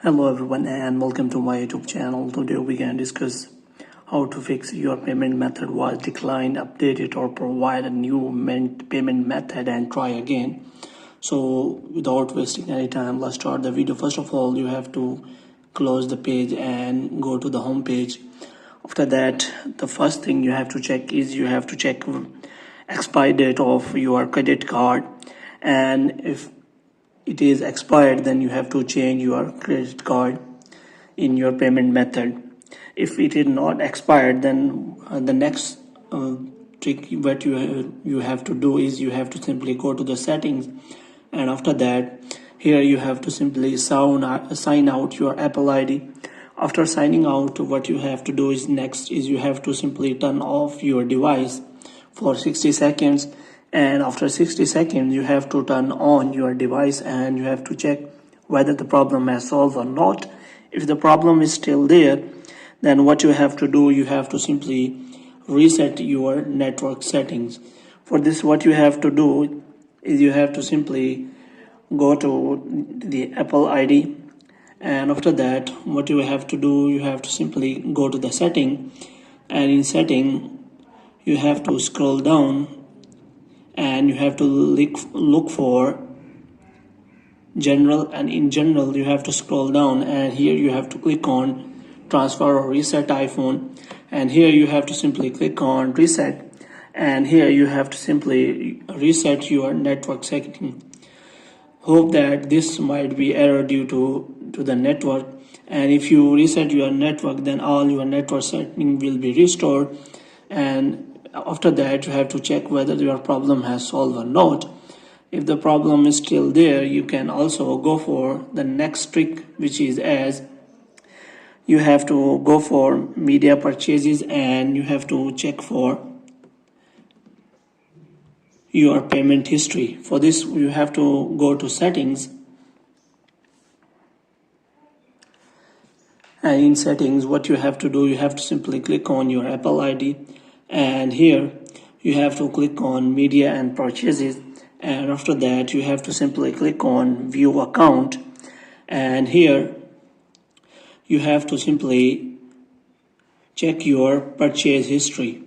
Hello everyone and welcome to my YouTube channel. Today we can discuss how to fix your payment method was declined, update it or provide a new payment method and try again. So without wasting any time, let's start the video. First of all, you have to close the page and go to the home page. After that, the first thing you have to check is you have to check expiry date of your credit card, and if it is expired, then you have to change your credit card in your payment method. If it is not expired, then the next trick what you have to do is you have to simply go to the settings, and after that here you have to simply sign out your Apple ID. After signing out, what you have to do is next is you have to simply turn off your device for 60 seconds, and after 60 seconds you have to turn on your device and you have to check whether the problem has solved or not. If the problem is still there, then what you have to do, you have to simply reset your network settings. For this, what you have to do is you have to simply go to the Apple ID, and after that what you have to do, you have to simply go to the setting, and in setting you have to scroll down and you have to look for general, and in general you have to scroll down and here you have to click on transfer or reset iPhone, and here you have to simply click on reset, and here you have to simply reset your network setting. Hope that this might be error due to the network, and if you reset your network, then all your network setting will be restored, and after that you have to check whether your problem has solved or not. If the problem is still there, you can also go for the next trick, which is as you have to go for media purchases and you have to check for your payment history. For this, you have to go to settings, and in settings what you have to do, you have to simply click on your Apple ID, and here you have to click on media and purchases, and after that you have to simply click on view account, and here you have to simply check your purchase history.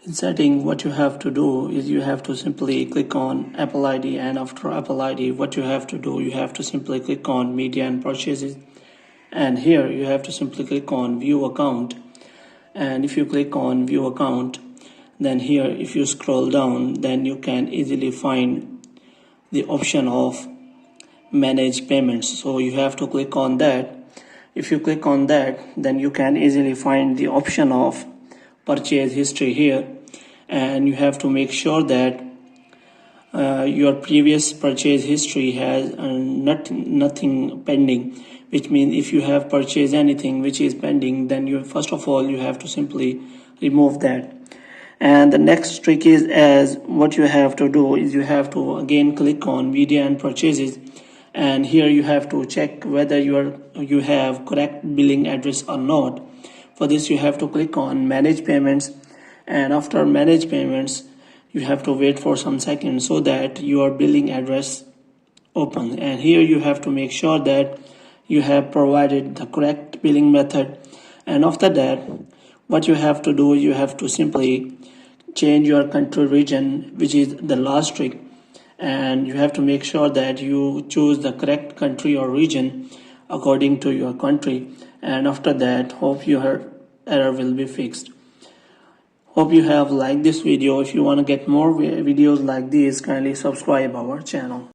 In setting, what you have to do is you have to simply click on Apple ID, and after Apple ID what you have to do, you have to simply click on media and purchases, and here you have to simply click on view account, and if you click on view account, then here if you scroll down, then you can easily find the option of manage payments. So you have to click on that. If you click on that, then you can easily find the option of purchase history here, and you have to make sure that your previous purchase history has nothing pending, which means if you have purchased anything which is pending, then you first of all you have to simply remove that. And the next trick is as what you have to do is you have to again click on media and purchases, and here you have to check whether you have correct billing address or not. For this, you have to click on manage payments, and after manage payments you have to wait for some seconds so that your billing address open, and here you have to make sure that you have provided the correct billing method. And after that, what you have to do, you have to simply change your country region, which is the last trick, and you have to make sure that you choose the correct country or region according to your country, and after that hope your error will be fixed. Hope you have liked this video. If you want to get more videos like this, kindly subscribe our channel.